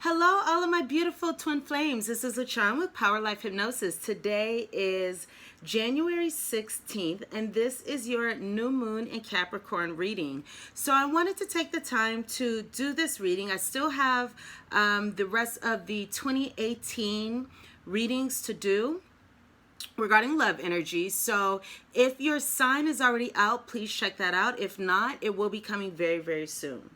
Hello, all of my beautiful twin flames. This is LaChan with Power Life Hypnosis. Today is January 16th, and this is your new moon in Capricorn reading. So I wanted to take the time to do this reading. I still have the rest of the 2018 readings to do regarding love energy. So if your sign is already out, please check that out. If not, it will be coming very, very soon.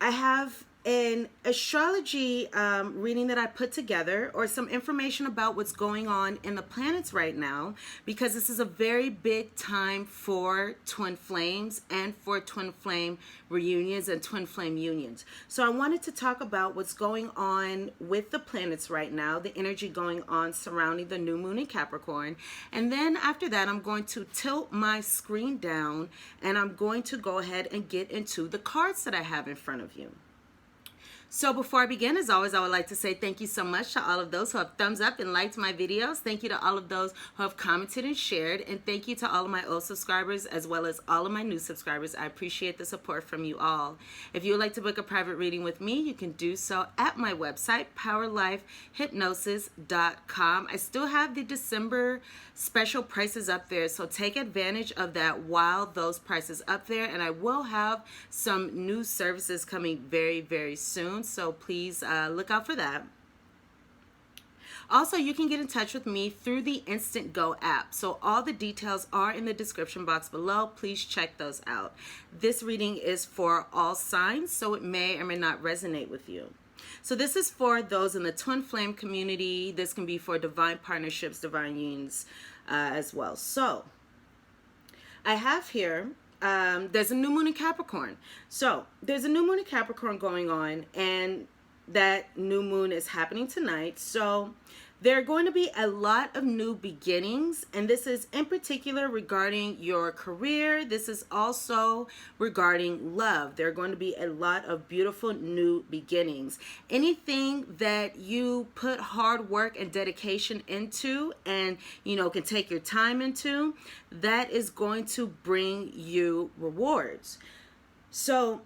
I have an astrology reading that I put together, or some information about what's going on in the planets right now, because this is a very big time for twin flames and for twin flame reunions and twin flame unions. So I wanted to talk about what's going on with the planets right now, the energy going on surrounding the new moon in Capricorn. And then after that, I'm going to tilt my screen down and I'm going to go ahead and get into the cards that I have in front of you. So before I begin, as always, I would like to say thank you so much to all of those who have thumbs up and liked my videos. Thank you to all of those who have commented and shared. And thank you to all of my old subscribers as well as all of my new subscribers. I appreciate the support from you all. If you would like to book a private reading with me, you can do so at my website, powerlifehypnosis.com. I still have the December special prices up there, so take advantage of that while those prices up there. And I will have some new services coming very, very soon. So please look out for that. Also, you can get in touch with me through the Instant Go app. So all the details are in the description box below. Please check those out. This reading is for all signs, so it may or may not resonate with you. So this is for those in the twin flame community. This can be for divine partnerships, divine unions as well. So I have here, there's a new moon in Capricorn. So there's a new moon in Capricorn going on, and that new moon is happening tonight. So there are going to be a lot of new beginnings, and this is in particular regarding your career. This is also regarding love. There are going to be a lot of beautiful new beginnings. Anything that you put hard work and dedication into and, can take your time into, that is going to bring you rewards. So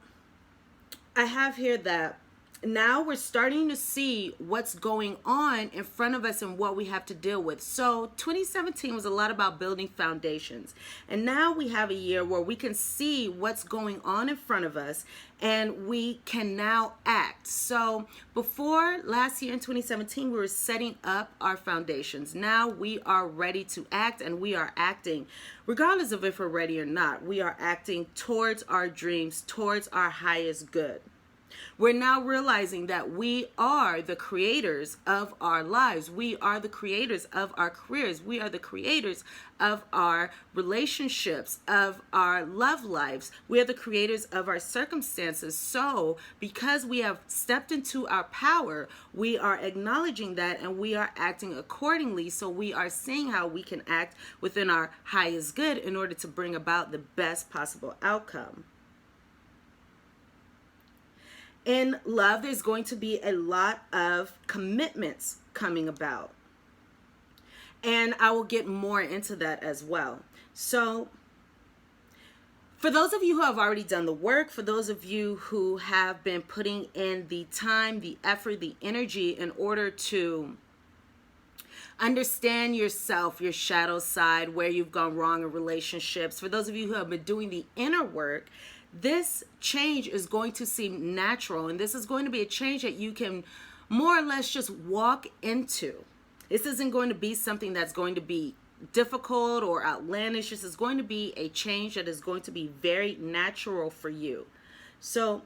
I have here that now we're starting to see what's going on in front of us and what we have to deal with. So 2017 was a lot about building foundations. And now we have a year where we can see what's going on in front of us and we can now act. So before last year in 2017, we were setting up our foundations. Now we are ready to act, and we are acting regardless of if we're ready or not. We are acting towards our dreams, towards our highest good. We're now realizing that we are the creators of our lives. We are the creators of our careers. We are the creators of our relationships, of our love lives. We are the creators of our circumstances. So because we have stepped into our power, we are acknowledging that and we are acting accordingly. So we are seeing how we can act within our highest good in order to bring about the best possible outcome. In love, there's going to be a lot of commitments coming about. And I will get more into that as well. So for those of you who have already done the work, for those of you who have been putting in the time, the effort, the energy in order to understand yourself, your shadow side, where you've gone wrong in relationships, for those of you who have been doing the inner work, this change is going to seem natural, and this is going to be a change that you can more or less just walk into. This isn't going to be something that's going to be difficult or outlandish. This is going to be a change that is going to be very natural for you. So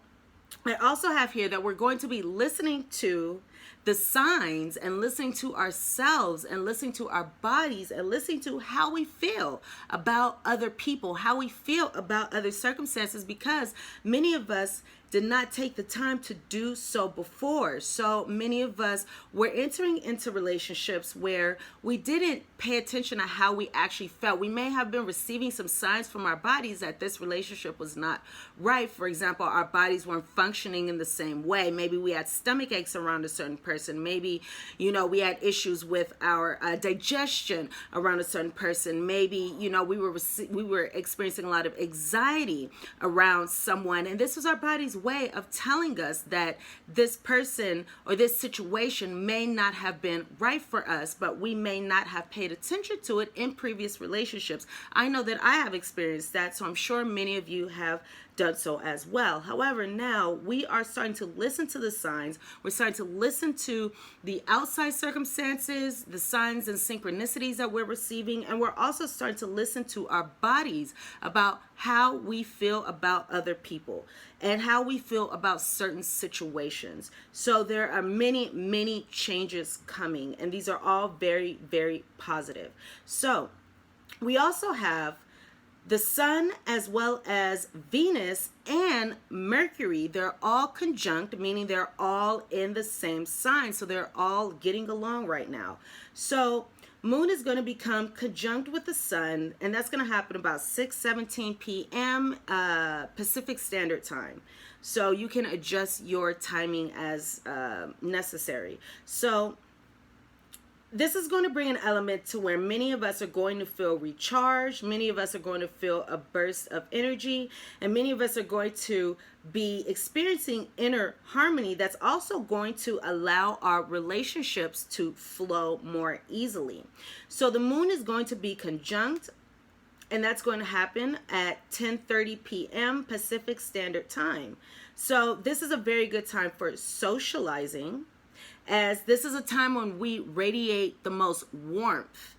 I also have here that we're going to be listening to the signs and listening to ourselves and listening to our bodies and listening to how we feel about other people, how we feel about other circumstances, because many of us did not take the time to do so before. So many of us were entering into relationships where we didn't pay attention to how we actually felt. We may have been receiving some signs from our bodies that this relationship was not right. For example, our bodies weren't functioning in the same way. Maybe we had stomach aches around a certain person. Maybe, we had issues with our digestion around a certain person. Maybe, we were experiencing a lot of anxiety around someone, and this was our body's way of telling us that this person or this situation may not have been right for us, but we may not have paid attention to it in previous relationships. I know that I have experienced that, so I'm sure many of you have done so as well. However, now we are starting to listen to the signs. We're starting to listen to the outside circumstances, the signs and synchronicities that we're receiving, and we're also starting to listen to our bodies about how we feel about other people and how we feel about certain situations. So there are many changes coming, and these are all very, very positive. So we also have the sun as well as Venus and Mercury. They're all conjunct, meaning they're all in the same sign. So they're all getting along right now. So Moon is going to become conjunct with the sun, and that's going to happen about 6:17 p.m. Pacific Standard Time. So you can adjust your timing as necessary. So this is going to bring an element to where many of us are going to feel recharged. Many of us are going to feel a burst of energy, and many of us are going to be experiencing inner harmony that's also going to allow our relationships to flow more easily. So the moon is going to be conjunct, and that's going to happen at 10:30 p.m. Pacific Standard Time. So this is a very good time for socializing, as this is a time when we radiate the most warmth.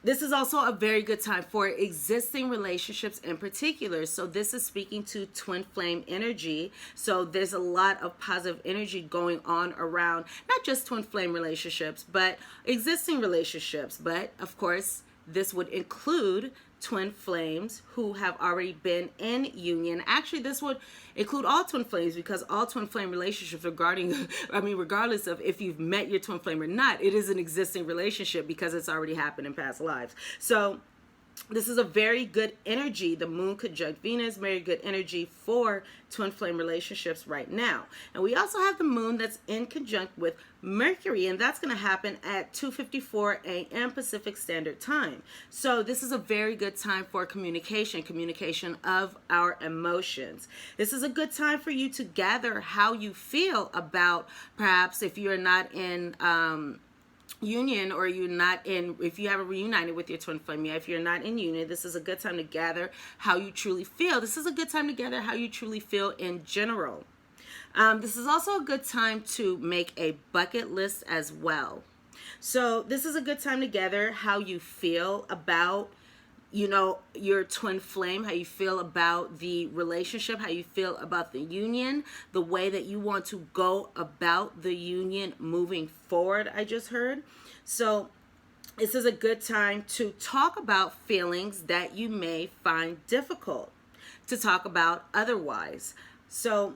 This is also a very good time for existing relationships in particular. So this is speaking to twin flame energy. So there's a lot of positive energy going on around not just twin flame relationships, but existing relationships. But of course, this would include twin flames who have already been in union. Actually, this would include all twin flames, because all twin flame relationships regardless of if you've met your twin flame or not, it is an existing relationship because it's already happened in past lives. So this is a very good energy. The moon conjunct Venus, very good energy for twin flame relationships right now. And we also have the moon that's in conjunct with Mercury, and that's going to happen at 2:54 a.m. Pacific Standard Time. So this is a very good time for communication of our emotions. This is a good time for you to gather how you feel about, perhaps if you're not in union, or if you haven't reunited with your twin flame yet, if you're not in union, this is a good time to gather how you truly feel. This is a good time to gather how you truly feel in general. This is also a good time to make a bucket list as well. So this is a good time to gather how you feel about your twin flame, how you feel about the relationship, how you feel about the union, the way that you want to go about the union moving forward, I just heard. So this is a good time to talk about feelings that you may find difficult to talk about otherwise. So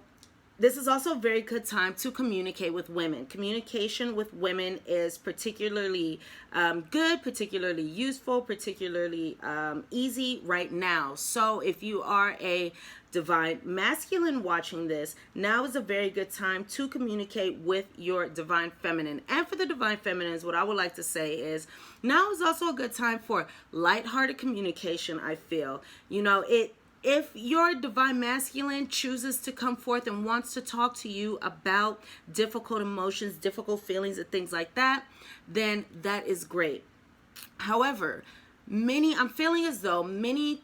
this is also a very good time to communicate with women. Communication with women is particularly good, particularly useful, particularly easy right now. So if you are a divine masculine watching this, now is a very good time to communicate with your divine feminine. And for the divine feminines, what I would like to say is now is also a good time for lighthearted communication, I feel. If your divine masculine chooses to come forth and wants to talk to you about difficult emotions, difficult feelings, and things like that, then that is great. However, I'm feeling as though many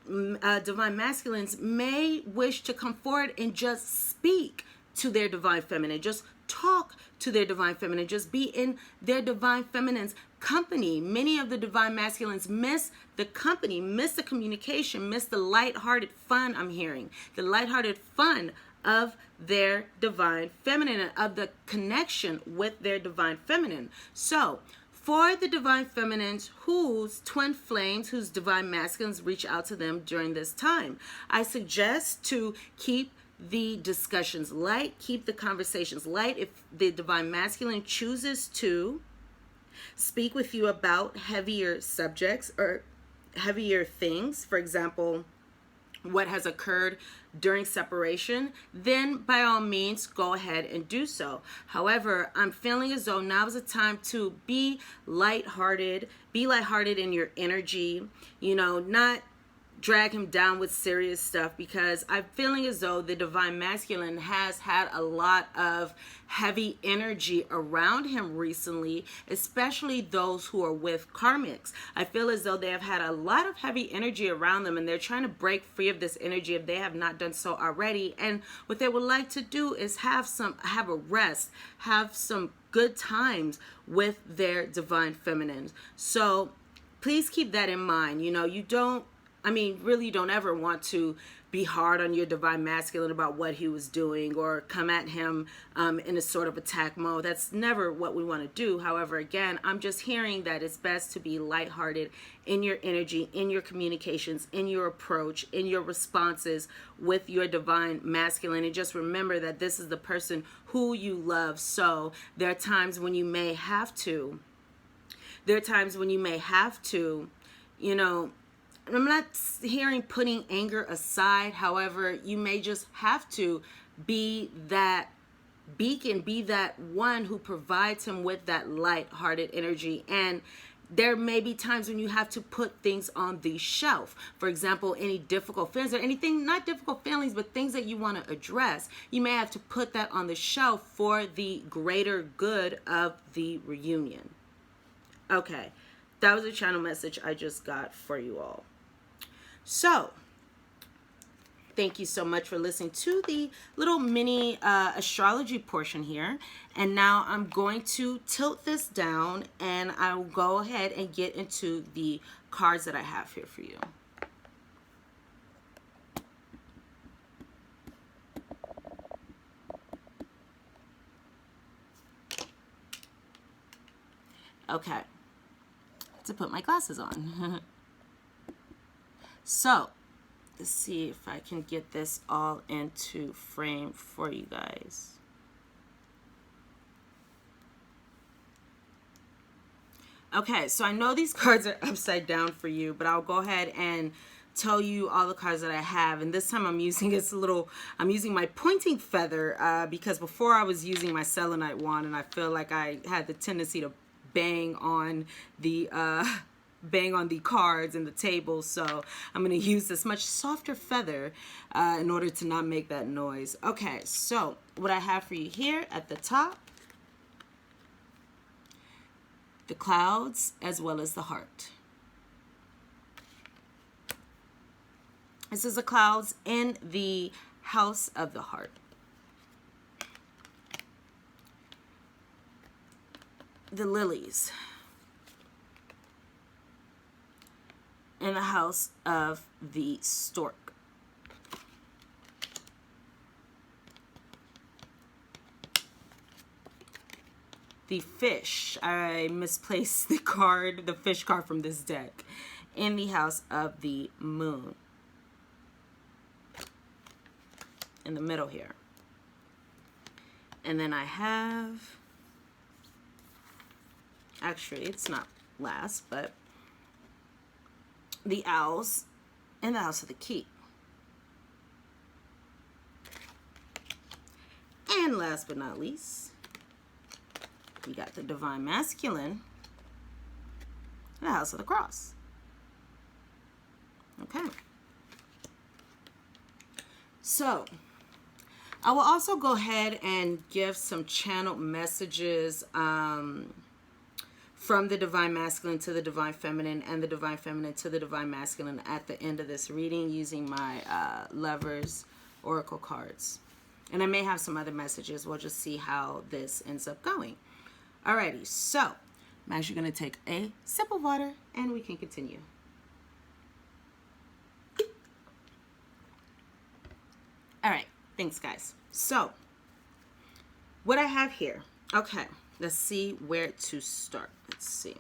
divine masculines may wish to come forward and just speak to their divine feminine, just talk to their divine feminine, just be in their divine feminine's company. Many of the divine masculines miss the company, miss the communication, miss the lighthearted fun. I'm hearing the lighthearted fun of their divine feminine and of the connection with their divine feminine. So for the divine feminines whose twin flames, whose divine masculines reach out to them during this time, I suggest to keep the discussions light, keep the conversations light. If the divine masculine chooses to speak with you about heavier subjects or heavier things, for example, what has occurred during separation, then by all means go ahead and do so. However, I'm feeling as though now is a time to be lighthearted in your energy, not drag him down with serious stuff, because I'm feeling as though the divine masculine has had a lot of heavy energy around him recently, especially those who are with karmics. I feel as though they have had a lot of heavy energy around them, and they're trying to break free of this energy if they have not done so already. And what they would like to do is have a rest, have some good times with their divine feminines. So please keep that in mind. You know, really don't ever want to be hard on your divine masculine about what he was doing, or come at him in a sort of attack mode. That's never what we want to do. However, again, I'm just hearing that it's best to be lighthearted in your energy, in your communications, in your approach, in your responses with your divine masculine. And just remember that this is the person who you love. So there are times when you may have to, you know, I'm not hearing putting anger aside. However, you may just have to be that beacon, be that one who provides him with that light-hearted energy. And there may be times when you have to put things on the shelf. For example, any difficult feelings, or anything, not difficult feelings, but things that you want to address, you may have to put that on the shelf for the greater good of the reunion. Okay, that was a channel message I just got for you all. So, thank you so much for listening to the little mini astrology portion here. And now I'm going to tilt this down, and I'll go ahead and get into the cards that I have here for you. Okay, to put my glasses on. So, let's see if I can get this all into frame for you guys. Okay, so I know these cards are upside down for you, but I'll go ahead and tell you all the cards that I have. And this time I'm using my pointing feather because before I was using my selenite wand, and I feel like I had the tendency to bang on the cards and the table. So I'm going to use this much softer feather in order to not make that noise. Okay, so what I have for you here at the top, the clouds as well as the heart. This is the clouds in the house of the heart. The lilies in the house of the stork. The fish, I misplaced the card, the fish card from this deck, in the house of the moon. In the middle here. And then I have, actually it's not last, but the owls in the house of the key. And last but not least, we got the divine masculine in the house of the cross. Okay. So, I will also go ahead and give some channel messages from the divine masculine to the divine feminine, and the divine feminine to the divine masculine at the end of this reading, using my Lovers Oracle cards. And I may have some other messages. We'll just see how this ends up going. Alrighty, so I'm actually going to take a sip of water and we can continue. Alright, thanks guys. So, what I have here, okay. Let's see where to start. Let's see.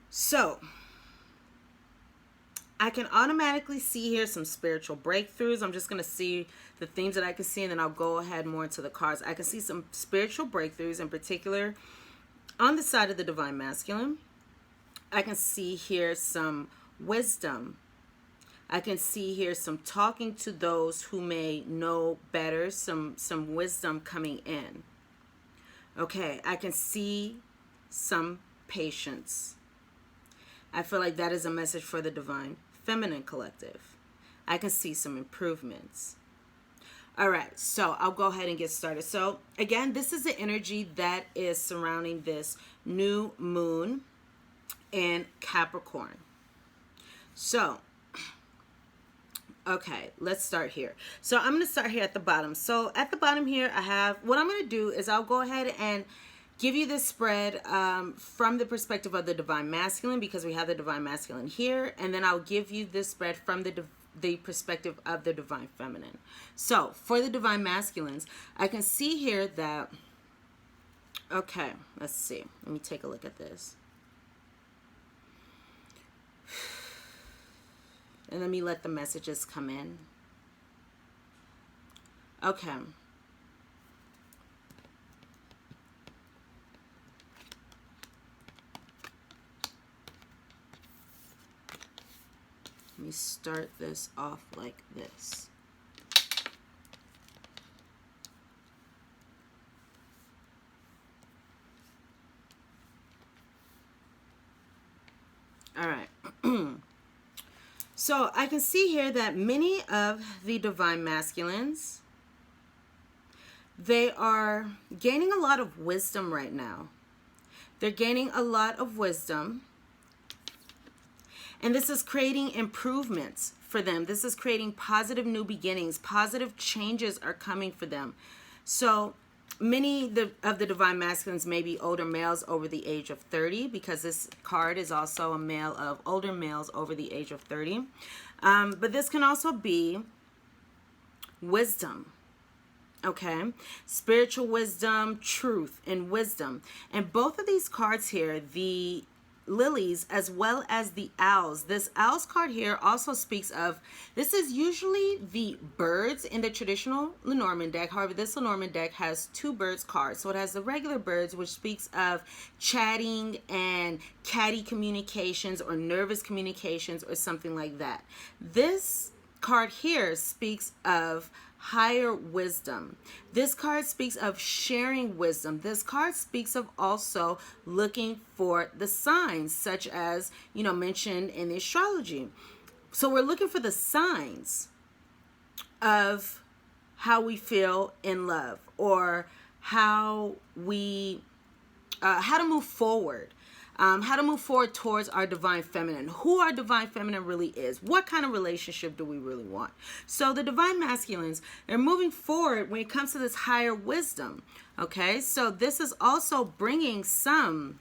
So, I can automatically see here some spiritual breakthroughs. I'm just going to see the themes that I can see, and then I'll go ahead more into the cards. I can see some spiritual breakthroughs, in particular on the side of the divine masculine. I can see here some wisdom. I can see here some talking to those who may know better, some wisdom coming in. Okay, I can see some patience. I feel like that is a message for the Divine Feminine Collective. I can see some improvements. All right, so I'll go ahead and get started. So again, this is the energy that is surrounding this new moon in Capricorn. So, okay, let's start here. So I'm going to start here at the bottom. So at the bottom here, I have, what I'm going to do is I'll go ahead and give you this spread from the perspective of the Divine Masculine, because we have the Divine Masculine here, and then I'll give you this spread from the perspective of the Divine Feminine. So for the Divine Masculines, I can see here that, okay, let's see. Let me take a look at this. And let me let the messages come in. Okay. Let me start this off like this. All right. So I can see here that many of the Divine Masculines, they are gaining a lot of wisdom right now. They're gaining a lot of wisdom. And this is creating improvements for them. This is creating positive new beginnings. Positive changes are coming for them. So many of the Divine Masculines may be older males over the age of 30, because this card is also a male of older males over the age of 30. But this can also be wisdom. Okay, spiritual wisdom, truth, and wisdom. And both of these cards here, the lilies as well as the owls. This owls card here also speaks of, this is usually the birds in the traditional Lenormand deck. However, this Lenormand deck has two birds cards. So it has the regular birds, which speaks of chatting and catty communications or nervous communications or something like that. This card here speaks of higher wisdom. This card speaks of sharing wisdom. This card speaks of also looking for the signs, such as, mentioned in the astrology. So we're looking for the signs of how we feel in love, or how to move forward. How to move forward towards our Divine Feminine, who our Divine Feminine really is, what kind of relationship do we really want. So the Divine Masculines, they're moving forward when it comes to this higher wisdom. Okay, so this is also bringing some,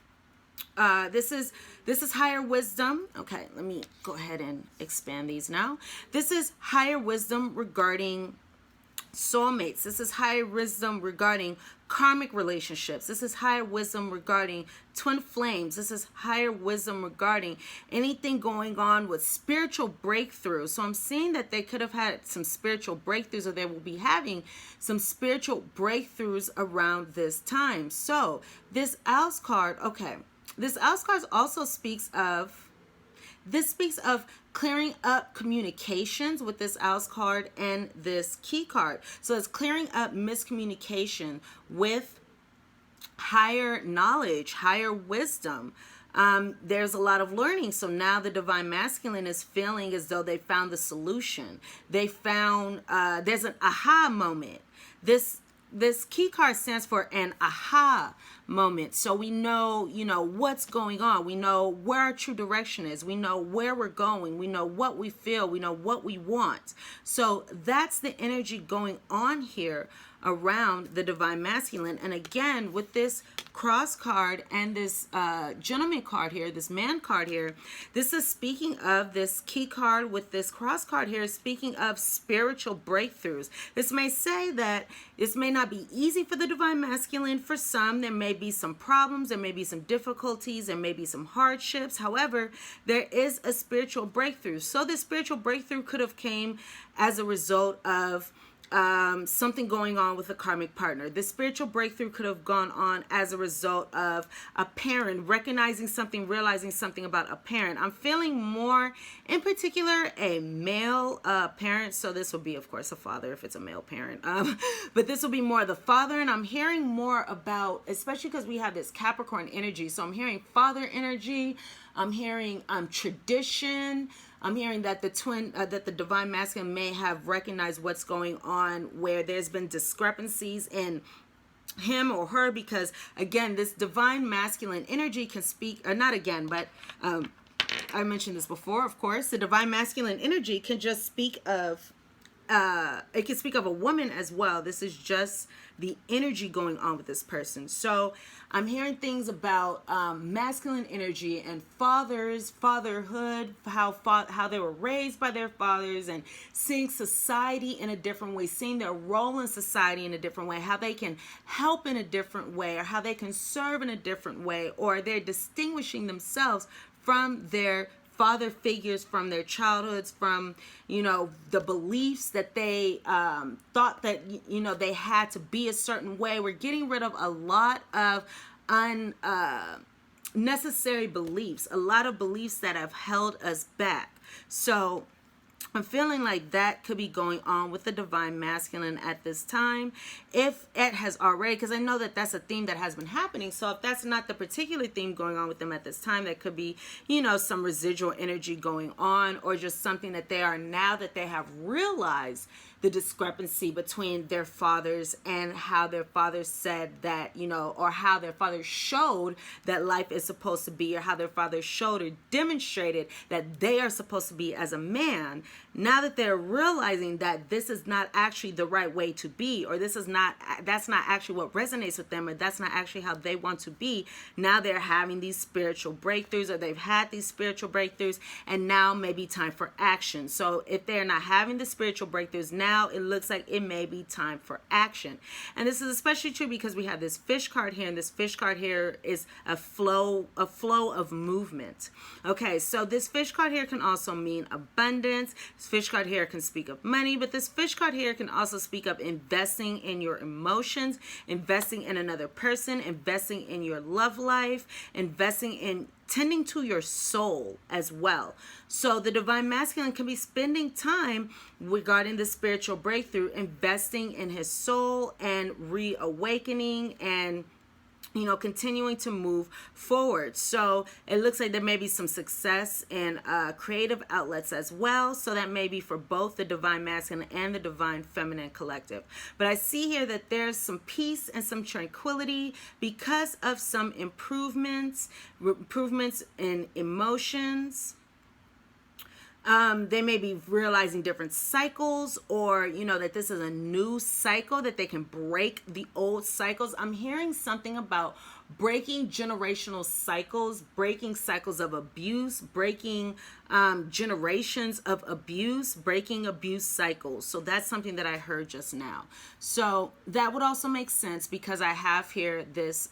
this is higher wisdom. Okay, let me go ahead and expand these now. This is higher wisdom regarding soulmates. This is higher wisdom regarding karmic relationships. This is higher wisdom regarding twin flames. This is higher wisdom regarding anything going on with spiritual breakthrough. So I'm seeing that they could have had some spiritual breakthroughs, or they will be having some spiritual breakthroughs around this time. So this owls card, okay, this owls card also speaks of, this speaks of clearing up communications with this owls card and this key card. So it's clearing up miscommunication with higher knowledge, higher wisdom. There's a lot of learning. So now the Divine Masculine is feeling as though they found the solution. They found, there's an aha moment. This key card stands for an aha moment. So we know, what's going on. We know where our true direction is. We know where we're going. We know what we feel. We know what we want. So that's the energy going on here around the Divine Masculine. And again, with this cross card and this gentleman card here, this man card here, this is speaking of this key card with this cross card here, speaking of spiritual breakthroughs. This may say that this may not be easy for the Divine Masculine. For some, there may be some problems, there may be some difficulties, there may be some hardships. However, there is a spiritual breakthrough. So this spiritual breakthrough could have came as a result of something going on with a karmic partner. This spiritual breakthrough could have gone on as a result of a parent recognizing something, realizing something about a parent. I'm feeling more, in particular, a male parent. So this will be, of course, a father if it's a male parent. But this will be more the father. And I'm hearing more about, especially because we have this Capricorn energy. So I'm hearing father energy. I'm hearing tradition. I'm hearing that that the divine masculine may have recognized what's going on, where there's been discrepancies in him or her, because again, this divine masculine energy can speak, or not again, but I mentioned this before, of course, the divine masculine energy can just speak of, it can speak of a woman as well. This is just the energy going on with this person. So I'm hearing things about masculine energy and fatherhood, how they were raised by their fathers, and seeing society in a different way, seeing their role in society in a different way, how they can help in a different way, or how they can serve in a different way, or they're distinguishing themselves from their father figures, from their childhoods, from, you know, the beliefs that they thought that, you know, they had to be a certain way. We're getting rid of a lot of unnecessary beliefs, a lot of beliefs that have held us back. So I'm feeling like that could be going on with the divine masculine at this time, if it has already, because I know that that's a theme that has been happening. So if that's not the particular theme going on with them at this time, that could be, you know, some residual energy going on, or just something that they are, now that they have realized the discrepancy between their fathers and how their fathers said that, you know, or how their fathers showed that life is supposed to be, or how their fathers showed or demonstrated that they are supposed to be as a man. Now that they're realizing that this is not actually the right way to be, or this is not, that's not actually what resonates with them, or that's not actually how they want to be, now they're having these spiritual breakthroughs, or they've had these spiritual breakthroughs, and now may be time for action. So if they're not having the spiritual breakthroughs now, it looks like it may be time for action. And this is especially true because we have this fish card here, and this fish card here is a flow of movement. Okay, so this fish card here can also mean abundance. This fish card here can speak of money, but this fish card here can also speak of investing in your emotions, investing in another person, investing in your love life, investing in tending to your soul as well. So the divine masculine can be spending time regarding the spiritual breakthrough, investing in his soul and reawakening, and, you know, continuing to move forward. So it looks like there may be some success in creative outlets as well. So that may be for both the divine masculine and the divine feminine collective. But I see here that there's some peace and some tranquility because of some improvements in emotions. They may be realizing different cycles, or, you know, that this is a new cycle, that they can break the old cycles. I'm hearing something about breaking generational cycles, breaking cycles of abuse, breaking generations of abuse, breaking abuse cycles. So that's something that I heard just now. So that would also make sense because I have here this,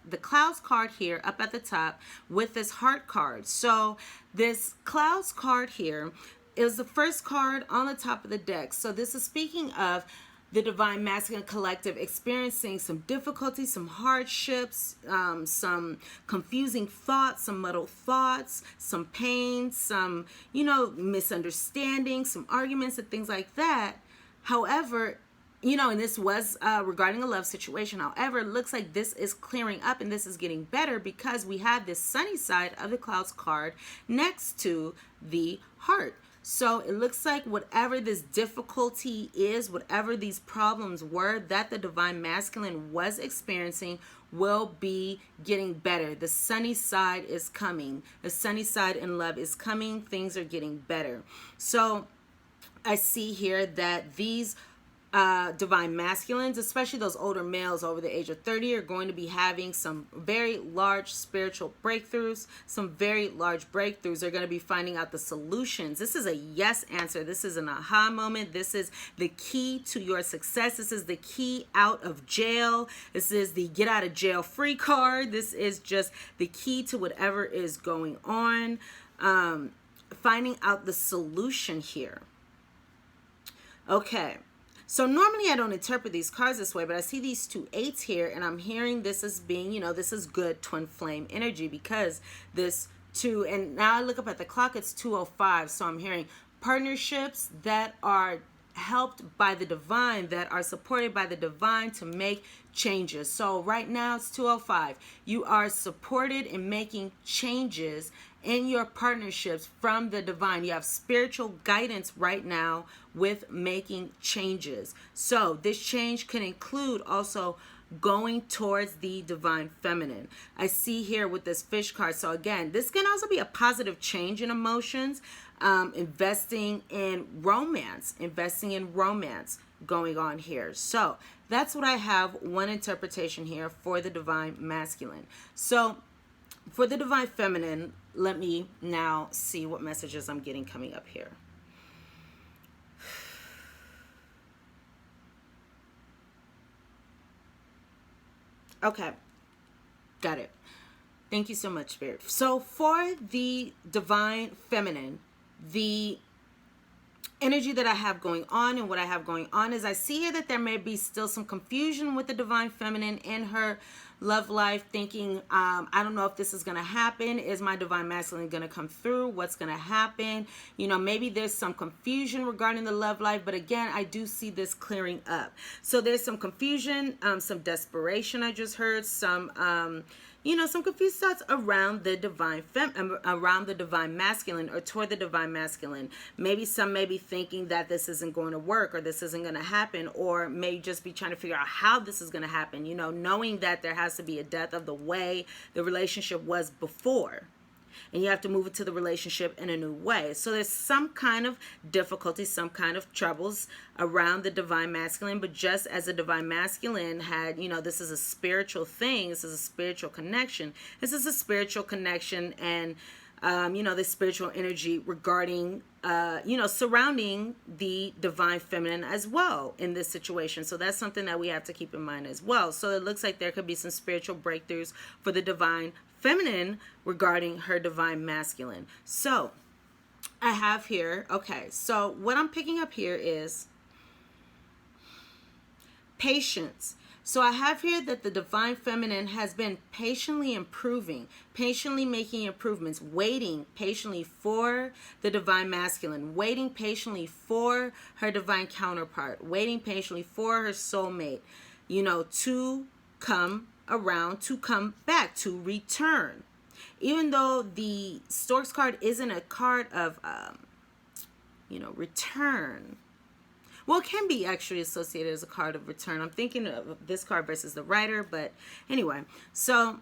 the clouds card here up at the top with this heart card. So this clouds card here is the first card on the top of the deck. So this is speaking of the divine masculine collective experiencing some difficulties, some hardships, some confusing thoughts, some muddled thoughts, some pain, some, you know, misunderstandings, some arguments and things like that. However, you know, and this was regarding a love situation. However, it looks like this is clearing up and this is getting better because we have this sunny side of the clouds card next to the heart. So it looks like whatever this difficulty is, whatever these problems were that the divine masculine was experiencing, will be getting better. The sunny side is coming. The sunny side in love is coming. Things are getting better. So I see here that these divine masculines, especially those older males over the age of 30, are going to be having some very large spiritual breakthroughs. Some very large breakthroughs. They're going to be finding out the solutions. This is a yes answer. This is an aha moment. This is the key to your success. This is the key out of jail. This is the get out of jail free card. This is just the key to whatever is going on. Finding out the solution here. Okay. So normally I don't interpret these cards this way, but I see these two eights here, and I'm hearing this as being, you know, this is good twin flame energy, because this two, and now I look up at the clock, it's 2:05. So I'm hearing partnerships that are helped by the divine, that are supported by the divine to make changes. So right now it's 2:05. You are supported in making changes in your partnerships from the divine. You have spiritual guidance right now with making changes. So this change can include also going towards the divine feminine. I see here with this fish card. So again, this can also be a positive change in emotions, investing in romance going on here. So that's what I have, one interpretation here for the divine masculine. So for the divine feminine, let me now see what messages I'm getting coming up here. Okay, got it. Thank you so much, Spirit. So for the divine feminine, the energy that I have going on and what I have going on is I see here that there may be still some confusion with the divine feminine in her love life, thinking, I don't know if this is going to happen. Is my divine masculine going to come through? What's going to happen? You know, maybe there's some confusion regarding the love life, but again, I do see this clearing up. So there's some confusion, some desperation I just heard, some you know, some confused thoughts around the divine around the divine masculine, or toward the divine masculine. Maybe some may be thinking that this isn't going to work, or this isn't going to happen, or may just be trying to figure out how this is going to happen, you know, knowing that there has to be a death of the way the relationship was before, and you have to move into the relationship in a new way. So there's some kind of difficulty, some kind of troubles around the divine masculine. But just as the divine masculine had, you know, this is a spiritual thing, this is a spiritual connection, this is a spiritual connection, and you know, the spiritual energy regarding you know, surrounding the divine feminine as well in this situation. So that's something that we have to keep in mind as well. So it looks like there could be some spiritual breakthroughs for the divine feminine regarding her divine masculine. So I have here, okay, so what I'm picking up here is patience. So I have here that the divine feminine has been patiently improving, patiently making improvements, waiting patiently for the divine masculine, waiting patiently for her divine counterpart, waiting patiently for her soulmate, you know, to come around, to come back, to return. Even though the Storks card isn't a card of, you know, return. Well, it can be actually associated as a card of return. I'm thinking of this card versus the Rider, but anyway. So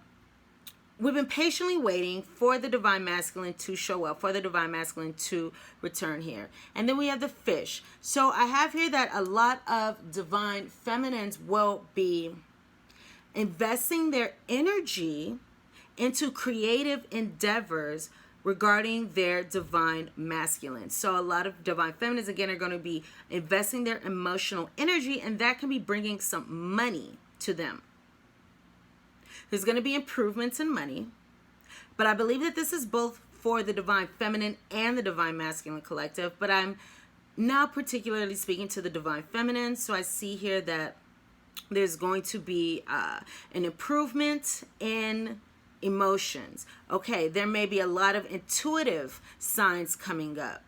we've been patiently waiting for the divine masculine to show up, for the divine masculine to return here. And then we have the Fish. So I have here that a lot of divine feminines will be investing their energy into creative endeavors regarding their divine masculine. So a lot of divine feminines, again, are going to be investing their emotional energy, and that can be bringing some money to them. There's going to be improvements in money, but I believe that this is both for the divine feminine and the divine masculine collective, but I'm now particularly speaking to the divine feminine. So I see here that there's going to be an improvement in emotions. Okay, there may be a lot of intuitive signs coming up.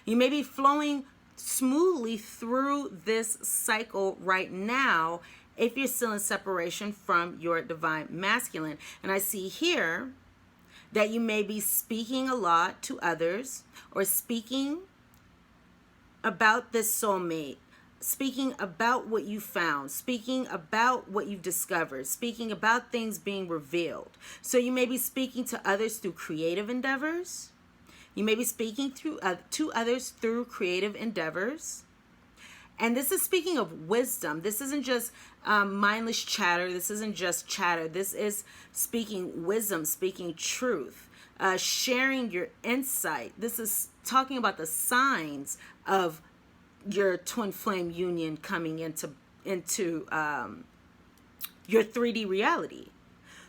You may be flowing smoothly through this cycle right now if you're still in separation from your divine masculine. And I see here that you may be speaking a lot to others, or speaking about this soulmate, speaking about what you found, speaking about what you've discovered, speaking about things being revealed. So you may be speaking to others through creative endeavors. You may be speaking to others through creative endeavors. And this is speaking of wisdom. This isn't just mindless chatter. This isn't just chatter. This is speaking wisdom, speaking truth, sharing your insight. This is talking about the signs of your twin flame union coming into your 3D reality.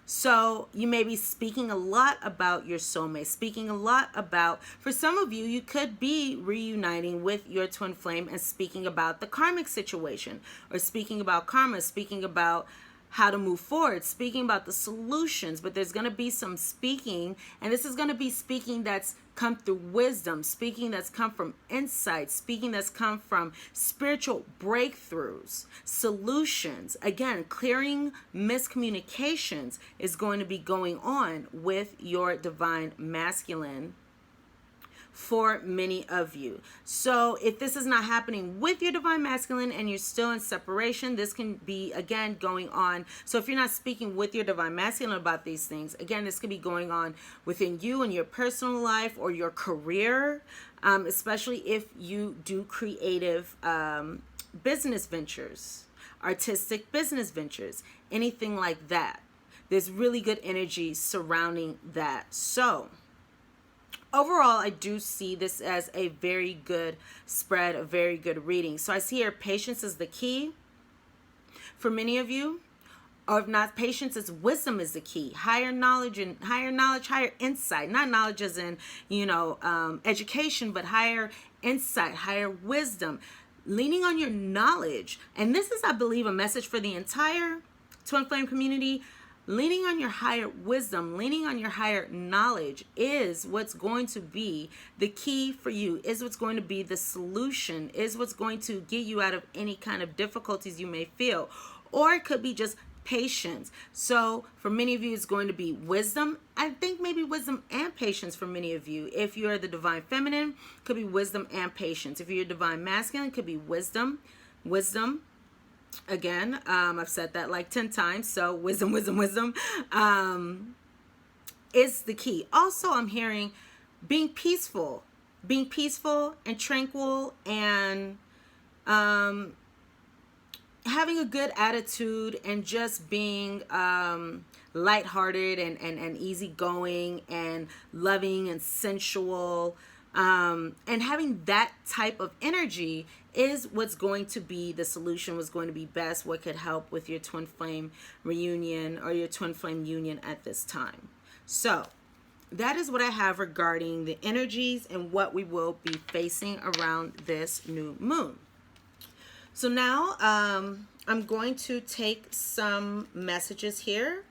So you may be speaking a lot about your soulmate, speaking a lot about, for some of you, you could be reuniting with your twin flame and speaking about the karmic situation, or speaking about karma, speaking about how to move forward, speaking about the solutions. But there's going to be some speaking, and this is going to be speaking that's come through wisdom, speaking that's come from insight, speaking that's come from spiritual breakthroughs, solutions. Again, clearing miscommunications is going to be going on with your divine masculine for many of you. So if this is not happening with your divine masculine and you're still in separation, this can be, again, going on. So if you're not speaking with your divine masculine about these things, again, this could be going on within you and your personal life or your career, especially if you do creative business ventures, artistic business ventures, anything like that. There's really good energy surrounding that. So overall, I do see this as a very good spread, a very good reading. So I see here patience is the key for many of you. Or if not patience, is wisdom is the key. Higher knowledge, higher insight. Not knowledge as in, education, but higher insight, higher wisdom. Leaning on your knowledge. And this is, I believe, a message for the entire twin flame community. Leaning on your higher wisdom, leaning on your higher knowledge is what's going to be the key for you, is what's going to be the solution, is what's going to get you out of any kind of difficulties you may feel. Or it could be just patience. So for many of you, it's going to be wisdom. I think maybe wisdom and patience for many of you. If you're the divine feminine, it could be wisdom and patience. If you're divine masculine, it could be wisdom. Again, I've said that like 10 times. So wisdom is the key. Also, I'm hearing being peaceful and tranquil, and having a good attitude, and just being lighthearted and easygoing and loving and sensual. And having that type of energy is what's going to be the solution, what's going to be best, what could help with your twin flame reunion or your twin flame union at this time. So that is what I have regarding the energies and what we will be facing around this new moon. So now I'm going to take some messages here.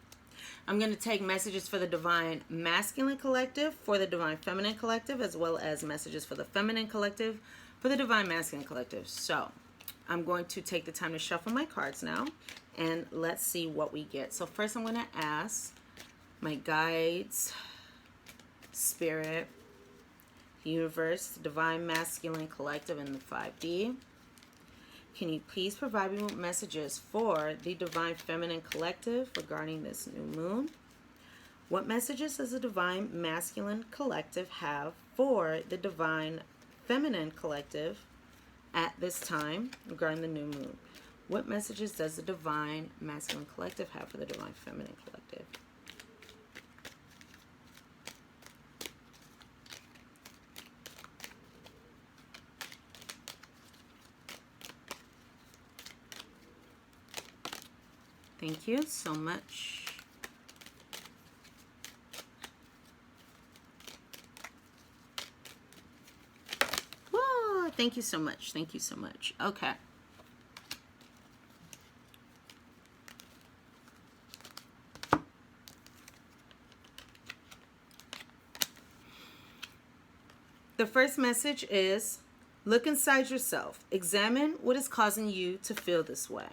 I'm going to take messages for the divine masculine collective, for the divine feminine collective, as well as messages for the feminine collective, for the divine masculine collective. So I'm going to take the time to shuffle my cards now, and let's see what we get. So first I'm going to ask my guides, spirit, universe, divine masculine collective in the 5D. Can you please provide me with messages for the divine feminine collective regarding this new moon? What messages does the divine masculine collective have for the divine feminine collective at this time regarding the new moon? What messages does the divine masculine collective have for the divine feminine collective? Thank you so much. Whoa, thank you so much. Thank you so much. Okay. The first message is, look inside yourself. Examine what is causing you to feel this way.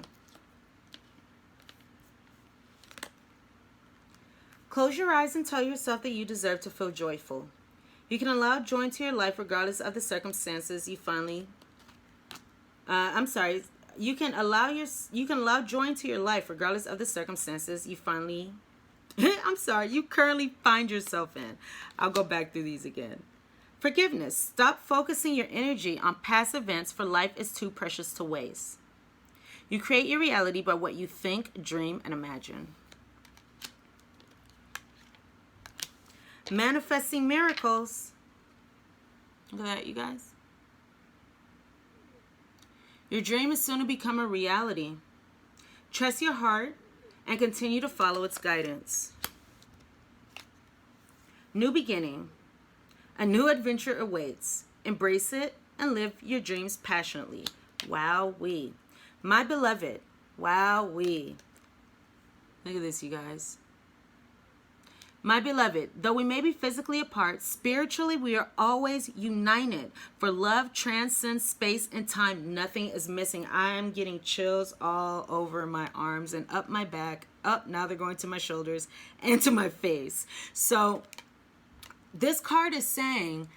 Close your eyes and tell yourself that you deserve to feel joyful. You can allow joy into your life regardless of the circumstances you finally... You can allow joy into your life regardless of the circumstances you finally... you currently find yourself in. I'll go back through these again. Forgiveness. Stop focusing your energy on past events, for life is too precious to waste. You create your reality by what you think, dream, and imagine. Manifesting miracles. Look at that, you guys. Your dream is soon to become a reality. Trust your heart and continue to follow its guidance. New beginning. A new adventure awaits. Embrace it and live your dreams passionately. Wowee. My beloved. Wowee. Look at this, you guys. My beloved, though we may be physically apart, spiritually we are always united. For love transcends space and time. Nothing is missing. I am getting chills all over my arms and up my back. Up, now they're going to my shoulders and to my face. So this card is saying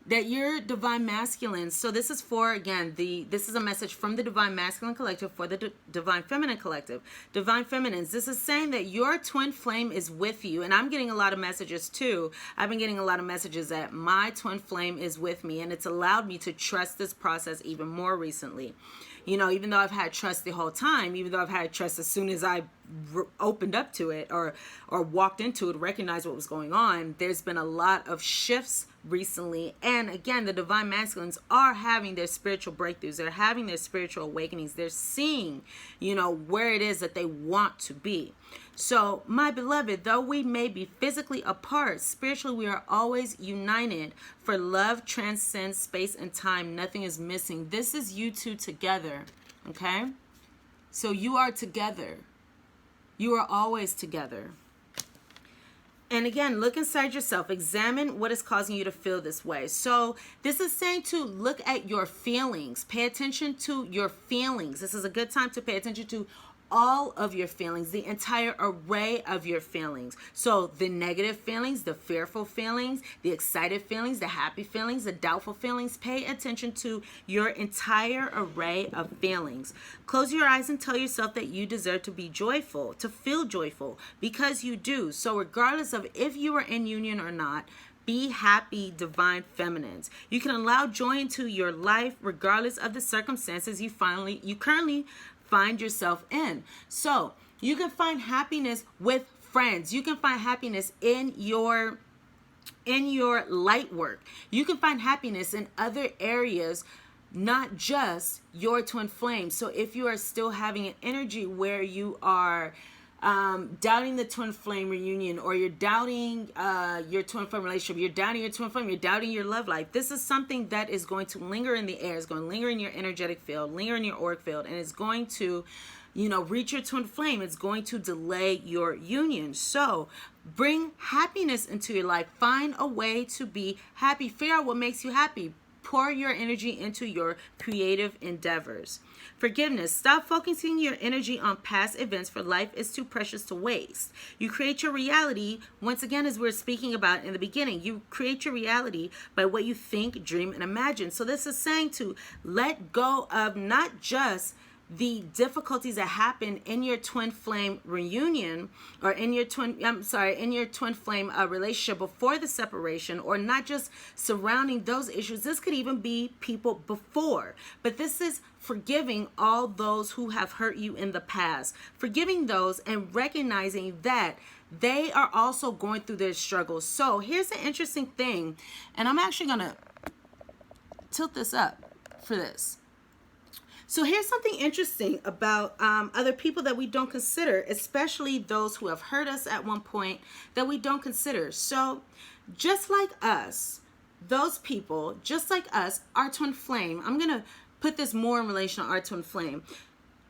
that you're divine masculine. So this is for, again, this is a message from the Divine Masculine Collective for the Divine Feminine Collective. Divine Feminines, this is saying that your twin flame is with you. And I'm getting a lot of messages too. I've been getting a lot of messages that my twin flame is with me, and it's allowed me to trust this process even more recently. You know, even though I've had trust the whole time, even though I've had trust as soon as I opened up to it or walked into it, recognized what was going on, there's been a lot of shifts recently. And again, the Divine Masculines are having their spiritual breakthroughs. They're having their spiritual awakenings. They're seeing, you know, where it is that they want to be. So, my beloved, though we may be physically apart, spiritually we are always united. For love transcends space and time. Nothing is missing. This is you two together, okay? So you are together. You are always together. And again, look inside yourself. Examine what is causing you to feel this way. So this is saying to look at your feelings. Pay attention to your feelings. This is a good time to pay attention to all of your feelings, the entire array of your feelings. So the negative feelings, the fearful feelings, the excited feelings, the happy feelings, the doubtful feelings. Pay attention to your entire array of feelings. Close your eyes and tell yourself that you deserve to be joyful, to feel joyful, because you do. So regardless of if you are in union or not, be happy, divine feminines. You can allow joy into your life regardless of the circumstances you currently find yourself in. So you can find happiness with friends. You can find happiness in your light work. You can find happiness in other areas, not just your twin flame. So if you are still having an energy where you are doubting the twin flame reunion, or you're doubting your twin flame relationship, you're doubting your twin flame, you're doubting your love life, this is something that is going to linger in the air. It's going to linger in your energetic field, linger in your auric field, and it's going to, you know, reach your twin flame. It's going to delay your union. So bring happiness into your life. Find a way to be happy. Figure out what makes you happy. Pour your energy into your creative endeavors. Forgiveness. Stop focusing your energy on past events, for life is too precious to waste. You create your reality, once again, as we were speaking about in the beginning, you create your reality by what you think, dream, and imagine. So this is saying to let go of not just the difficulties that happen in your twin flame reunion, or in your twin flame relationship before the separation, or not just surrounding those issues. This could even be people before, but this is forgiving all those who have hurt you in the past, forgiving those and recognizing that they are also going through their struggles. So here's the interesting thing, and I'm actually gonna tilt this up for this. So here's something interesting about other people that we don't consider, especially those who have hurt us at one point that we don't consider. So just like us, those people, just like us, our twin flame, I'm going to put this more in relation to our twin flame,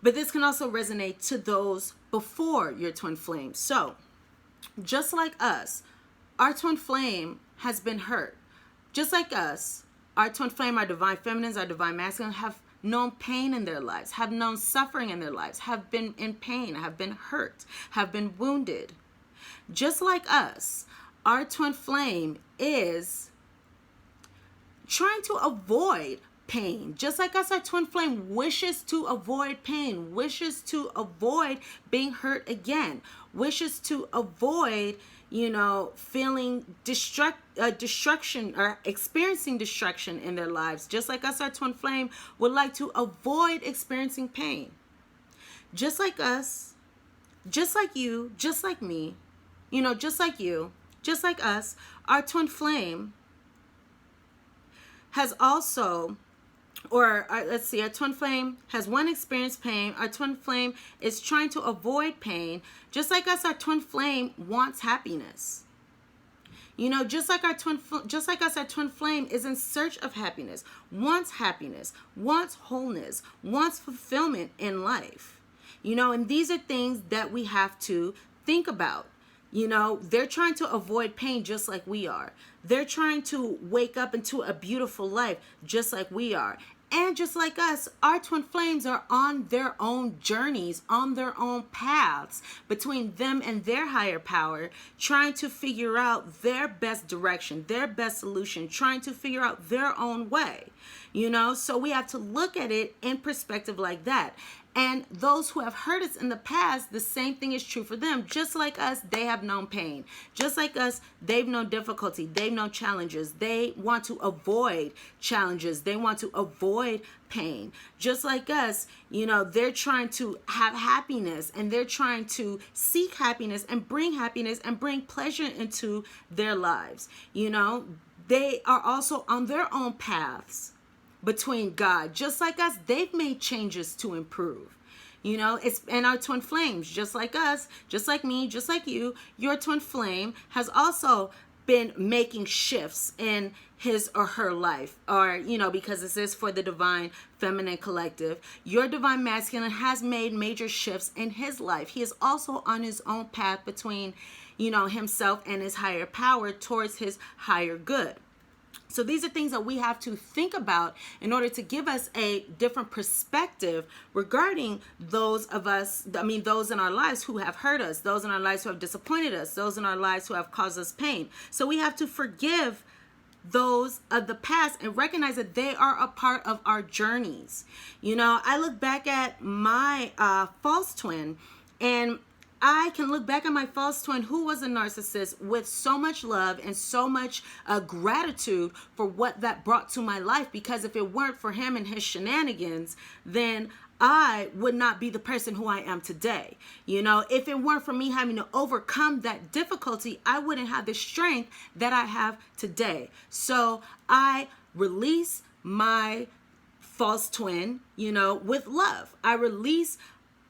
but this can also resonate to those before your twin flame. So just like us, our twin flame has been hurt. Just like us, our twin flame, our divine feminines, our divine masculine have known pain in their lives, have known suffering in their lives, have been in pain, have been hurt, have been wounded. Just like us, our twin flame is trying to avoid pain. Just like us, our twin flame wishes to avoid pain, wishes to avoid being hurt again, wishes to avoid, you know, feeling destruction or experiencing destruction in their lives. Just like us, our twin flame would like to avoid experiencing pain. Just like us, just like you, just like me, you know, just like you, just like us, our twin flame has also, or let's see, our twin flame has one experienced pain. Our twin flame is trying to avoid pain. Just like us, our twin flame wants happiness. You know, just like just like us, our twin flame is in search of happiness, wants wholeness, wants fulfillment in life. You know, and these are things that we have to think about. You know, they're trying to avoid pain just like we are. They're trying to wake up into a beautiful life just like we are. And just like us, our twin flames are on their own journeys, on their own paths between them and their higher power, trying to figure out their best direction, their best solution, trying to figure out their own way. You know, so we have to look at it in perspective like that. And those who have hurt us in the past, the same thing is true for them. Just like us, they have known pain. Just like us, they've known difficulty. They've known challenges. They want to avoid challenges. They want to avoid pain. Just like us, you know, they're trying to have happiness, and they're trying to seek happiness and bring pleasure into their lives. You know, they are also on their own paths between God. Just like us, they've made changes to improve. You know, it's and our twin flames, just like us, just like me, just like you, your twin flame has also been making shifts in his or her life, or, you know, because this is for the divine feminine collective, your divine masculine has made major shifts in his life. He is also on his own path between, you know, himself and his higher power towards his higher good. So these are things that we have to think about in order to give us a different perspective regarding those of us, those in our lives who have hurt us, those in our lives who have disappointed us, those in our lives who have caused us pain. So we have to forgive those of the past and recognize that they are a part of our journeys. You know, I look back at my false twin, and I can look back at my false twin, who was a narcissist, with so much love and so much gratitude for what that brought to my life. Because if it weren't for him and his shenanigans, then I would not be the person who I am today. You know, if it weren't for me having to overcome that difficulty, I wouldn't have the strength that I have today. So I release my false twin, you know, with love. I release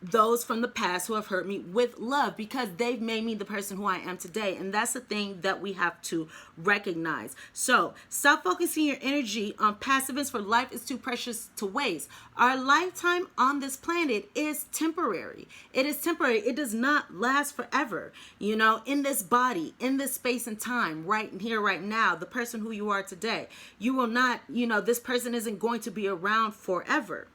those from the past who have hurt me with love, because they've made me the person who I am today. And that's the thing that we have to recognize. So stop focusing your energy on past events, for life is too precious to waste. Our lifetime on this planet is temporary. It is temporary. It does not last forever. You know, in this body, in this space and time, right here, right now, the person who you are today, you will not, you know, this person isn't going to be around forever.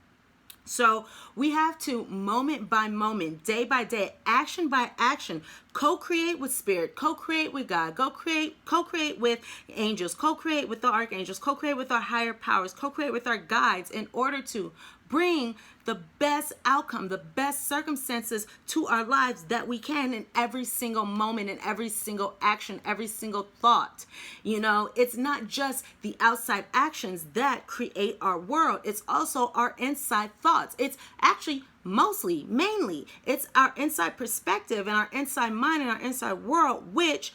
So we have to, moment by moment, day by day, action by action, co-create with spirit, co-create with God, co-create with angels, co-create with the archangels, co-create with our higher powers, co-create with our guides, in order to bring the best outcome, the best circumstances to our lives that we can in every single moment, in every single action, every single thought. You know, it's not just the outside actions that create our world. It's also our inside thoughts. It's actually mainly, it's our inside perspective and our inside mind and our inside world, which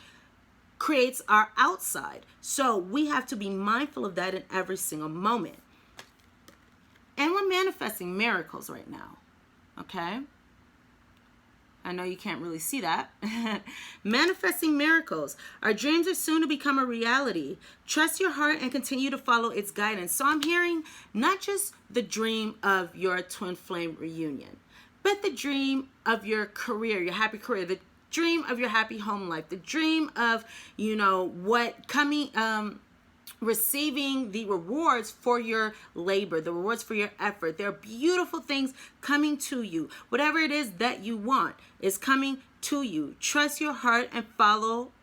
creates our outside. So we have to be mindful of that in every single moment. And we're manifesting miracles right now, okay? I know you can't really see that. Manifesting miracles. Our dreams are soon to become a reality. Trust your heart and continue to follow its guidance. So I'm hearing not just the dream of your twin flame reunion, but the dream of your career, your happy career, the dream of your happy home life, the dream of, you know, what coming, receiving the rewards for your labor, the rewards for your effort. There are beautiful things coming to you. Whatever it is that you want is coming to you. Trust your heart and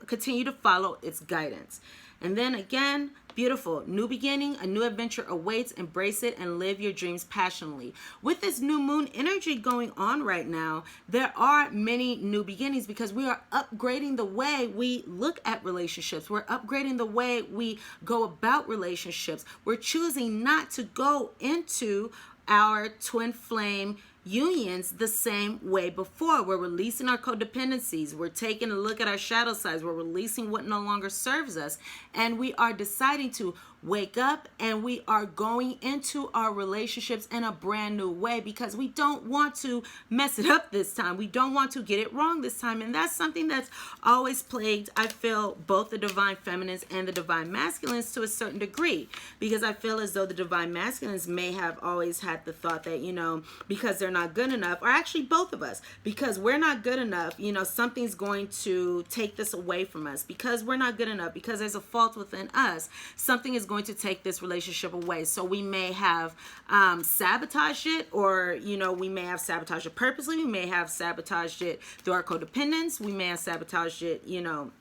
continue to follow its guidance. And then again, beautiful. New beginning, a new adventure awaits. Embrace it and live your dreams passionately. With this new moon energy going on right now, there are many new beginnings, because we are upgrading the way we look at relationships. We're upgrading the way we go about relationships. We're choosing not to go into our twin flame unions the same way before. We're releasing our codependencies. We're taking a look at our shadow sides. We're releasing what no longer serves us. And we are deciding to wake up and we are going into our relationships in a brand new way, because we don't want to mess it up this time. We don't want to get it wrong this time. And that's something that's always plagued, I feel, both the divine feminines and the divine masculines to a certain degree, because I feel as though the divine masculines may have always had the thought that, you know, because they're not good enough, or actually both of us, because we're not good enough, you know, something's going to take this away from us. Because we're not good enough, because there's a fault within us, something is going to take this relationship away. So we may have sabotaged it, or, you know, we may have sabotaged it purposely. We may have sabotaged it through our codependence. We may have sabotaged it, you know,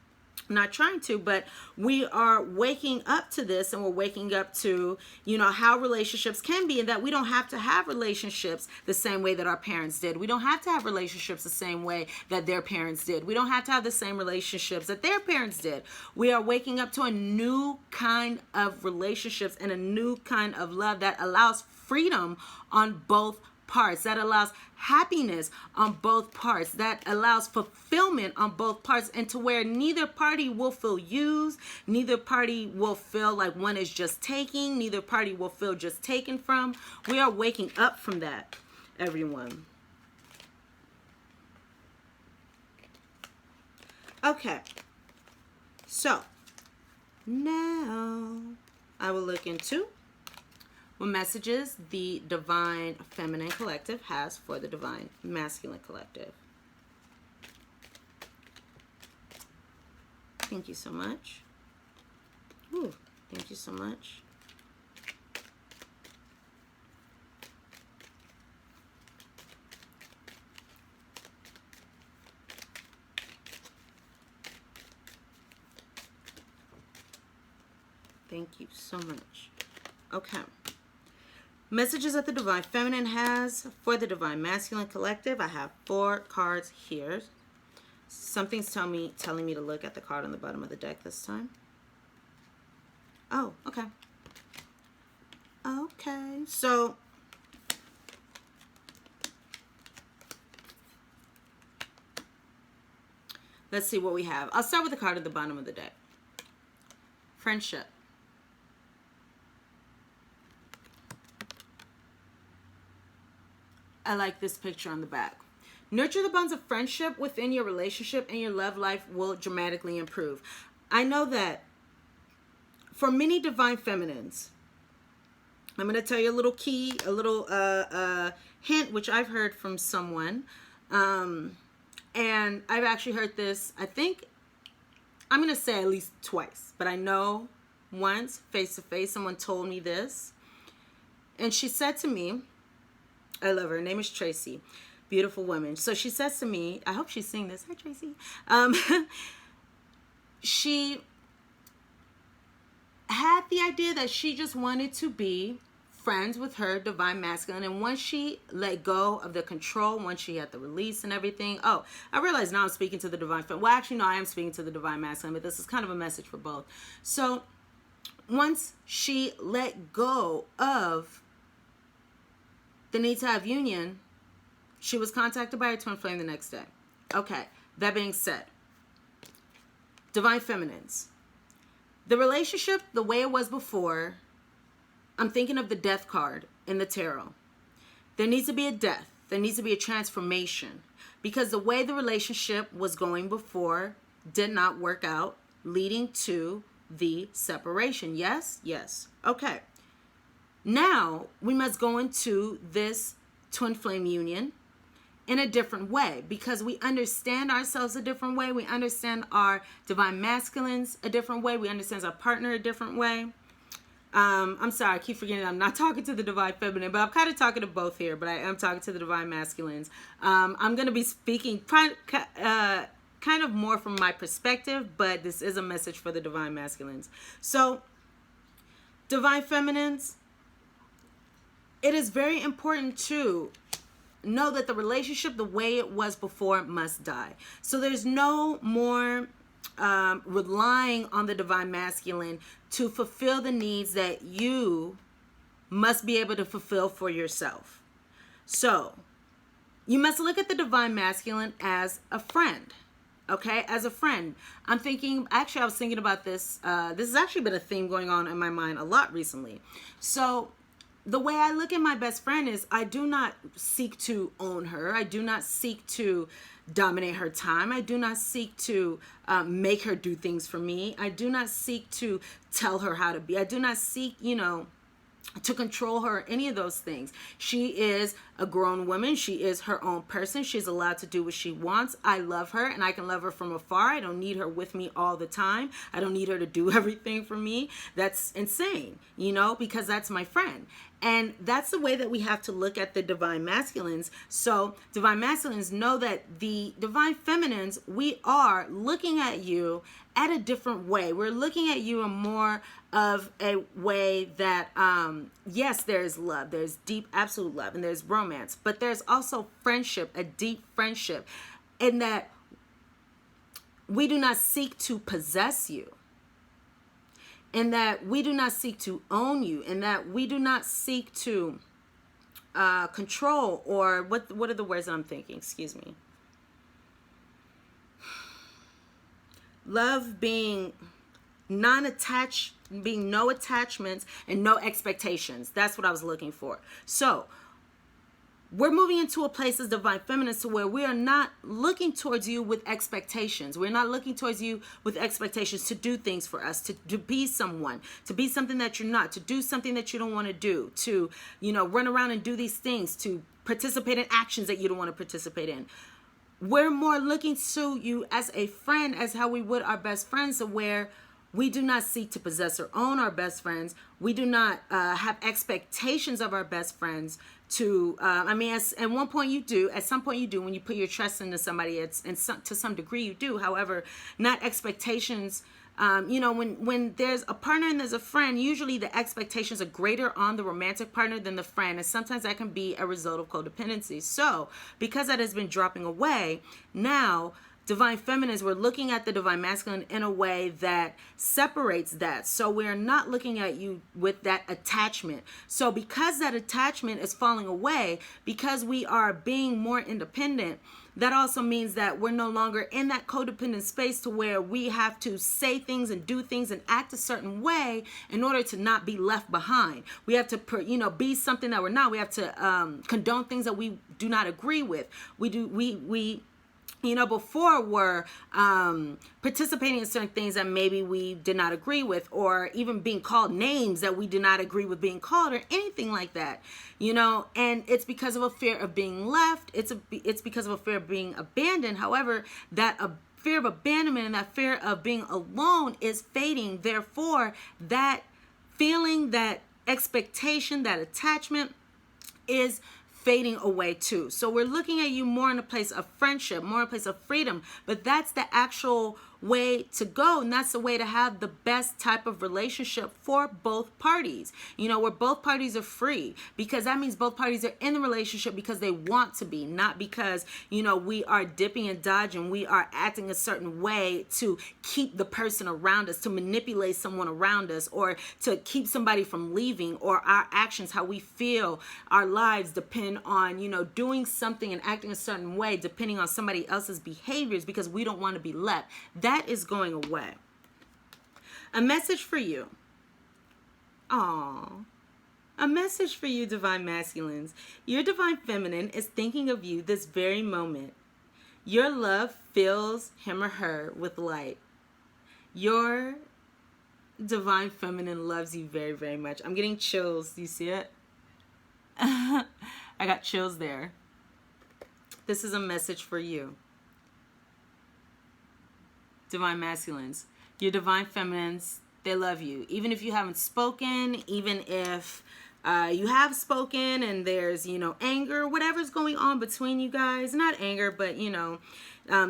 not trying to, but we are waking up to this, and we're waking up to, you know, how relationships can be, and that we don't have to have relationships the same way that our parents did. We don't have to have relationships the same way that their parents did. We don't have to have the same relationships that their parents did. We are waking up to a new kind of relationships and a new kind of love that allows freedom on both parts, that allows happiness on both parts, that allows fulfillment on both parts, and to where neither party will feel used, neither party will feel like one is just taking, neither party will feel just taken from. We are waking up from that, everyone. Okay, so now I will look into what messages the divine feminine collective has for the divine masculine collective. Thank you so much. Ooh, thank you so much. Thank you so much. Okay. Messages that the divine feminine has for the divine masculine collective. I have 4 cards here. Something's telling me to look at the card on the bottom of the deck this time. Oh, okay. Okay, so let's see what we have. I'll start with the card at the bottom of the deck. Friendship. I like this picture on the back. Nurture the bonds of friendship within your relationship, and your love life will dramatically improve. I know that for many divine feminines, I'm going to tell you a little key, a little hint, which I've heard from someone. And I've actually heard this, I think, I'm going to say at least twice, but I know once, face to face, someone told me this. And she said to me, I love her. Her name is Tracy. Beautiful woman. So she says to me, I hope she's seeing this. Hi, Tracy. She had the idea that she just wanted to be friends with her divine masculine. And once she let go of the control, once she had the release and everything. Oh, I realize now I'm speaking to the divine feminine. Well, actually, no, I am speaking to the divine masculine, but this is kind of a message for both. So once she let go of the need to have union, she was contacted by her twin flame the next day. Okay, that being said, divine feminines, the relationship the way it was before, I'm thinking of the death card in the tarot. There needs to be a death. There needs to be a transformation, because the way the relationship was going before did not work out, leading to the separation. Yes? Yes. Okay. Now, we must go into this twin flame union in a different way, because we understand ourselves a different way. We understand our divine masculines a different way. We understand our partner a different way. I'm sorry, I keep forgetting I'm not talking to the divine feminine, but I'm kind of talking to both here, but I am talking to the divine masculines. I'm going to be speaking kind of more from my perspective, but this is a message for the divine masculines. So, divine feminines, it is very important to know that the relationship the way it was before must die. So there's no more relying on the divine masculine to fulfill the needs that you must be able to fulfill for yourself. So you must look at the divine masculine as a friend. okay? As a friend, I'm thinking, actually I was thinking about this. This has actually been a theme going on in my mind a lot recently. So the way I look at my best friend is I do not seek to own her. I do not seek to dominate her time. I do not seek to make her do things for me. I do not seek to tell her how to be. I do not seek, to control her, any of those things. She is a grown woman. She is her own person. She's allowed to do what she wants. I love her, and I can love her from afar. I don't need her with me all the time. I don't need her to do everything for me. That's insane, because that's my friend. And that's the way that we have to look at the divine masculines. So divine masculines, know that the divine feminines, we are looking at you at a different way. We're looking at you in more of a way that, yes, there's love, there's deep, absolute love, and there's romance, but there's also friendship, a deep friendship, in that we do not seek to possess you, in that we do not seek to own you, in that we do not seek to control, or what are the words that I'm thinking? Excuse me. Love being non-attached, being no attachments and no expectations. That's what I was looking for. So we're moving into a place as divine feminines to where we are not looking towards you with expectations. We're not looking towards you with expectations to do things for us, to be someone, to be something that you're not, to do something that you don't want to do, to, run around and do these things, to participate in actions that you don't want to participate in. We're more looking to you as a friend, as how we would our best friends, where we do not seek to possess or own our best friends. We do not have expectations of our best friends to, at one point you do, at some point you do, when you put your trust into somebody, to some degree you do. However, not expectations. When there's a partner and there's a friend, usually the expectations are greater on the romantic partner than the friend. And sometimes that can be a result of codependency. So because that has been dropping away, now divine feminines, we're looking at the divine masculine in a way that separates that. So we're not looking at you with that attachment. So because that attachment is falling away, because we are being more independent, that also means that we're no longer in that codependent space to where we have to say things and do things and act a certain way in order to not be left behind. We have to, be something that we're not. We have to condone things that we do not agree with. Before were participating in certain things that maybe we did not agree with, or even being called names that we did not agree with being called, or anything like that, and it's because of a fear of being left. It's because of a fear of being abandoned. However, that fear of abandonment and that fear of being alone is fading. Therefore, that feeling, that expectation, that attachment is fading away too. So we're looking at you more in a place of friendship, more in a place of freedom, but that's the actual way to go, and that's the way to have the best type of relationship for both parties, where both parties are free, because that means both parties are in the relationship because they want to be, not because we are dipping and dodging, we are acting a certain way to keep the person around us, to manipulate someone around us, or to keep somebody from leaving, or our actions, how we feel, our lives depend on doing something and acting a certain way depending on somebody else's behaviors because we don't want to be left. That is going away. A message for you. A message for you, divine masculines. Your divine feminine is thinking of you this very moment. Your love fills him or her with light. Your divine feminine loves you very, very much. I'm getting chills. Do you see it? I got chills there. This is a message for you. Divine masculines, your divine feminines, they love you. Even if you haven't spoken, even if you have spoken and there's, anger, whatever's going on between you guys, not anger, but,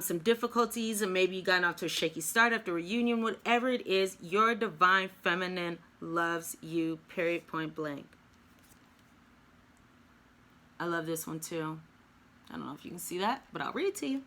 some difficulties, and maybe you got off to a shaky start after a reunion, whatever it is, your divine feminine loves you, period, point blank. I love this one too. I don't know if you can see that, but I'll read it to you.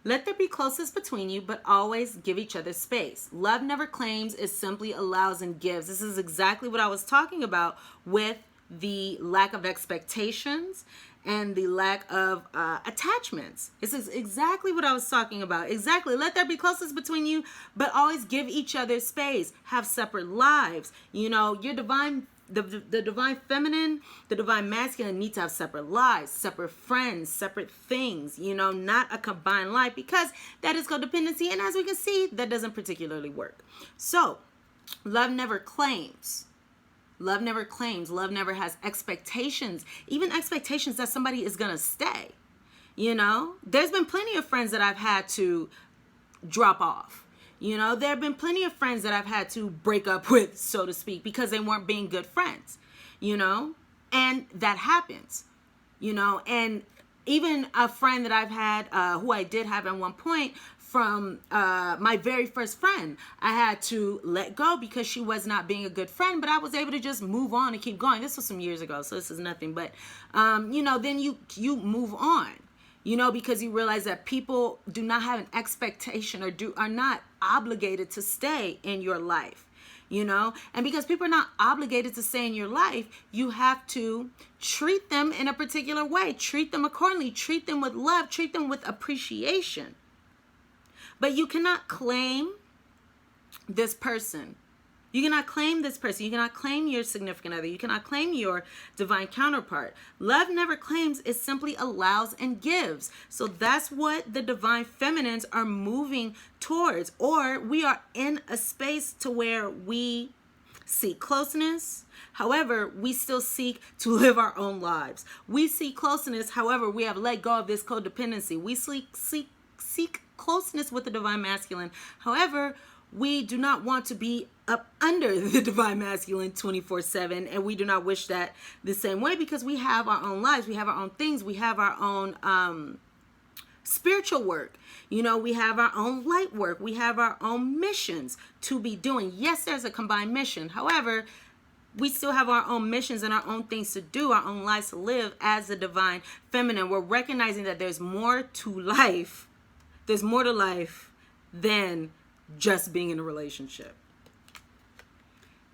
Let there be closeness between you, but always give each other space. Love never claims, it simply allows and gives. This is exactly what I was talking about with the lack of expectations and the lack of attachments. This is exactly what I was talking about. Exactly. Let there be closeness between you, but always give each other space. Have separate lives. You know, your divine, the divine feminine, the divine masculine need to have separate lives, separate friends, separate things, you know, not a combined life, because that is codependency. And as we can see, that doesn't particularly work. So love never claims. Love never claims. Love never has expectations, even expectations that somebody is going to stay. You know, there's been plenty of friends that I've had to drop off. You know, there have been plenty of friends that I've had to break up with, so to speak, because they weren't being good friends, you know, and that happens, you know, and even a friend that I've had, who I did have at one point, from my very first friend, I had to let go because she was not being a good friend, but I was able to just move on and keep going. This was some years ago, so this is nothing, but, you know, then you move on, you know, because you realize that people do not have an expectation or are not obligated to stay in your life, you know, and because people are not obligated to stay in your life, you have to treat them in a particular way, treat them accordingly, treat them with love, treat them with appreciation. But you cannot claim this person. You cannot claim this person. You cannot claim your significant other. You cannot claim your divine counterpart. Love never claims. It simply allows and gives. So that's what the divine feminines are moving towards. Or we are in a space to where we seek closeness. However, we still seek to live our own lives. We seek closeness. However, we have let go of this codependency. We seek closeness with the divine masculine. However, we do not want to be up under the divine masculine 24/7, and we do not wish that the same way, because we have our own lives, we have our own things, we have our own spiritual work, you know, we have our own light work, we have our own missions to be doing. Yes, there's a combined mission. However, we still have our own missions and our own things to do, our own lives to live as the divine feminine. We're recognizing that there's more to life. There's more to life than just being in a relationship.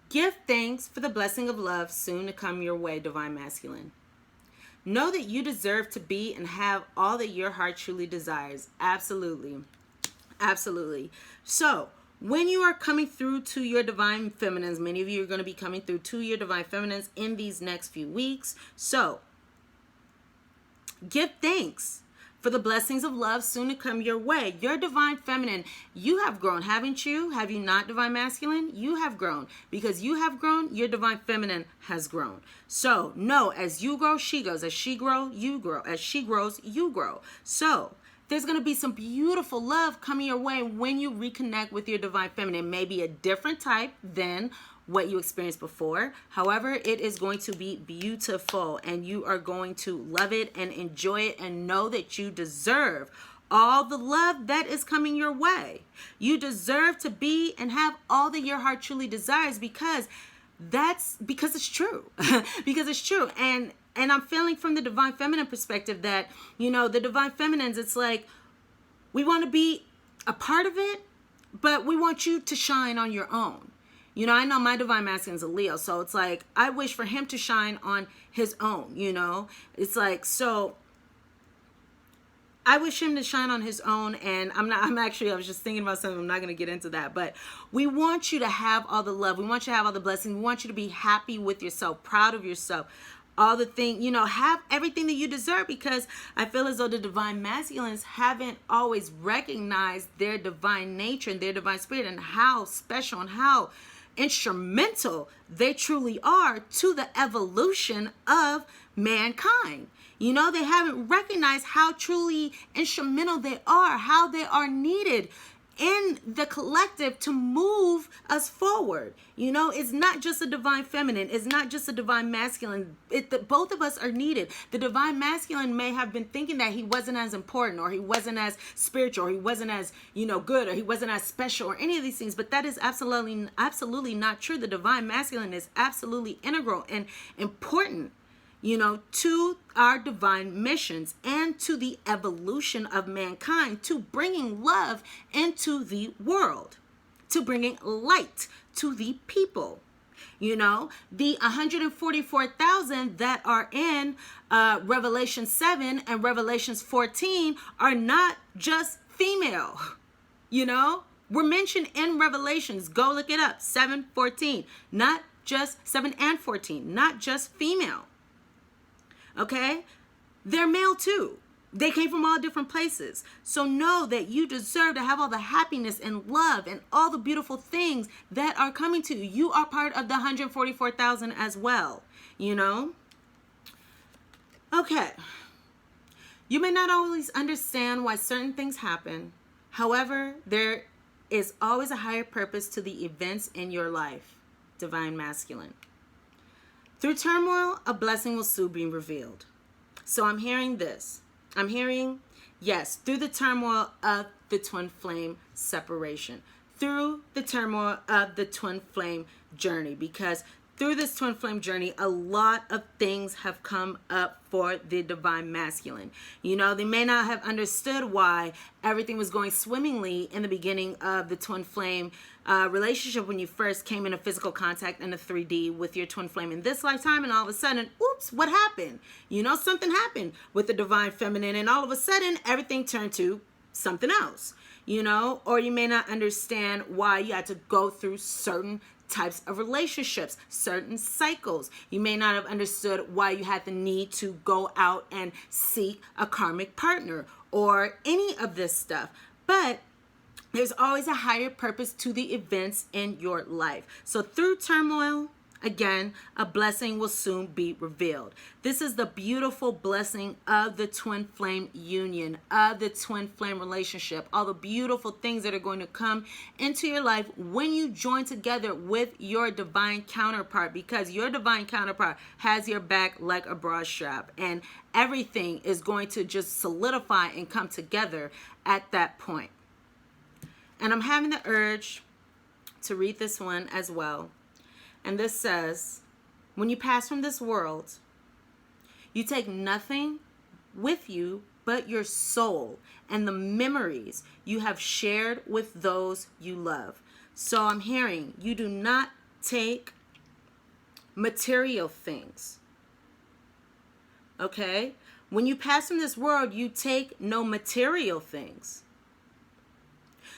Give thanks for the blessing of love soon to come your way, divine masculine. Know that you deserve to be and have all that your heart truly desires. Absolutely. Absolutely. So when you are coming through to your divine feminines, many of you are going to be coming through to your divine feminines in these next few weeks. So give thanks for the blessings of love soon to come your way. Your divine feminine, you have grown, haven't you? Have you not, divine masculine? You have grown. Because you have grown, your divine feminine has grown. So no, as you grow, she grows. As she grows, you grow. As she grows, you grow. So there's going to be some beautiful love coming your way when you reconnect with your divine feminine. Maybe a different type than what you experienced before. However, it is going to be beautiful, and you are going to love it and enjoy it, and know that you deserve all the love that is coming your way. You deserve to be and have all that your heart truly desires, because it's true. Because it's true. And I'm feeling from the divine feminine perspective that, you know, the divine feminines, it's like we want to be a part of it, but we want you to shine on your own. You know, I know my divine masculine is a Leo, so it's like I wish for him to shine on his own, you know. It's like, so I wish him to shine on his own, and I was just thinking about something. I'm not going to get into that, but we want you to have all the love. We want you to have all the blessings. We want you to be happy with yourself, proud of yourself, all the things, you know, have everything that you deserve, because I feel as though the divine masculines haven't always recognized their divine nature and their divine spirit, and how special and how instrumental they truly are to the evolution of mankind. You know, they haven't recognized how truly instrumental they are, how they are needed in the collective to move us forward. You know, it's not just a divine feminine, it's not just a divine masculine. Both of us are needed. The divine masculine may have been thinking that he wasn't as important, or he wasn't as spiritual, or he wasn't as, you know, good, or he wasn't as special, or any of these things, but that is absolutely not true. The divine masculine is absolutely integral and important, you know, to our divine missions and to the evolution of mankind, to bringing love into the world, to bringing light to the people. You know, the 144,000 that are in Revelation 7 and Revelations 14 are not just female. You know, we're mentioned in Revelations. Go look it up. 7:14. Not just 7 and 14. Not just female. Okay? They're male too. They came from all different places. So know that you deserve to have all the happiness and love and all the beautiful things that are coming to you. You are part of the 144,000 as well, you know? Okay. You may not always understand why certain things happen. However, there is always a higher purpose to the events in your life. Divine Masculine. Through turmoil, a blessing will soon be revealed. So I'm hearing this. I'm hearing, yes, through the turmoil of the twin flame separation, through the turmoil of the twin flame journey, because through this twin flame journey, a lot of things have come up for the Divine Masculine. You know, they may not have understood why everything was going swimmingly in the beginning of the twin flame relationship when you first came into physical contact in the 3D with your twin flame in this lifetime, and all of a sudden, oops, what happened? You know, something happened with the Divine Feminine, and all of a sudden, everything turned to something else, you know? Or you may not understand why you had to go through certain types of relationships, certain cycles. You may not have understood why you had the need to go out and seek a karmic partner or any of this stuff. But there's always a higher purpose to the events in your life. So through turmoil, again, a blessing will soon be revealed. This is the beautiful blessing of the twin flame union, of the twin flame relationship, all the beautiful things that are going to come into your life when you join together with your divine counterpart, because your divine counterpart has your back like a bra strap, and everything is going to just solidify and come together at that point. And I'm having the urge to read this one as well. And this says, when you pass from this world, you take nothing with you but your soul and the memories you have shared with those you love. So I'm hearing you do not take material things. Okay? When you pass from this world, you take no material things.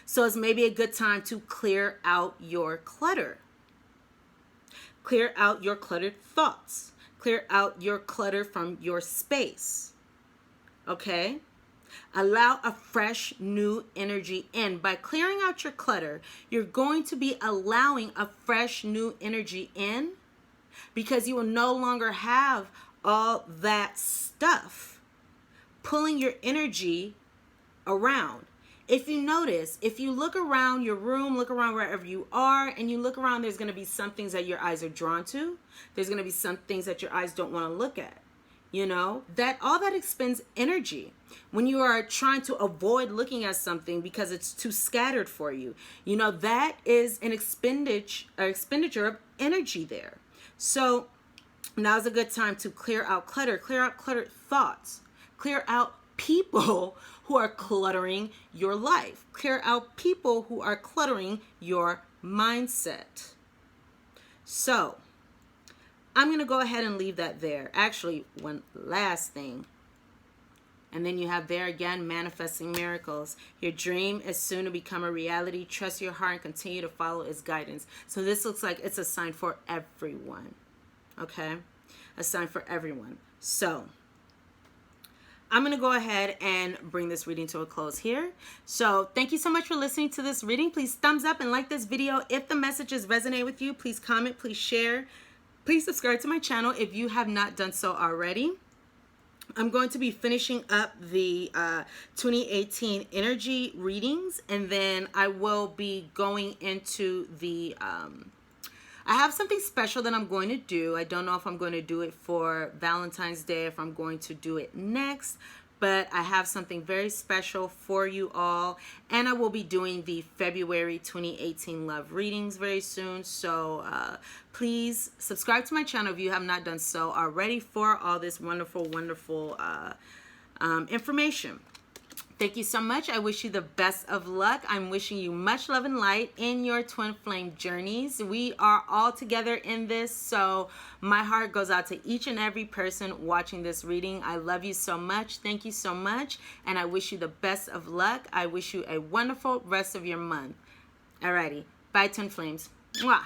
So it's maybe a good time to clear out your clutter. Clear out your cluttered thoughts. Clear out your clutter from your space. Okay? Allow a fresh new energy in. By clearing out your clutter, you're going to be allowing a fresh new energy in, because you will no longer have all that stuff pulling your energy around. If you notice, if you look around your room, look around wherever you are, and you look around, there's going to be some things that your eyes are drawn to. There's going to be some things that your eyes don't want to look at. You know, that all that expends energy. When you are trying to avoid looking at something because it's too scattered for you, you know, that is an expenditure of energy there. So now's a good time to clear out clutter, clear out cluttered thoughts, clear out people who are cluttering your life. Clear out people who are cluttering your mindset. So I'm going to go ahead and leave that there. Actually, one last thing. And then you have there again, manifesting miracles. Your dream is soon to become a reality. Trust your heart and continue to follow its guidance. So this looks like it's a sign for everyone. Okay? A sign for everyone. So I'm going to go ahead and bring this reading to a close here. So thank you so much for listening to this reading. Please thumbs up and like this video. If the messages resonate with you, please comment, please share. Please subscribe to my channel if you have not done so already. I'm going to be finishing up the 2018 energy readings, and then I will be going into the I have something special that I'm going to do. I don't know if I'm going to do it for Valentine's Day, if I'm going to do it next, but I have something very special for you all, and I will be doing the February 2018 love readings very soon. So please subscribe to my channel if you have not done so already for all this wonderful information. Thank you so much. I wish you the best of luck. I'm wishing you much love and light in your twin flame journeys. We are all together in this, so my heart goes out to each and every person watching this reading. I love you so much. Thank you so much, and I wish you the best of luck. I wish you a wonderful rest of your month. Alrighty. Bye, twin flames. Mwah.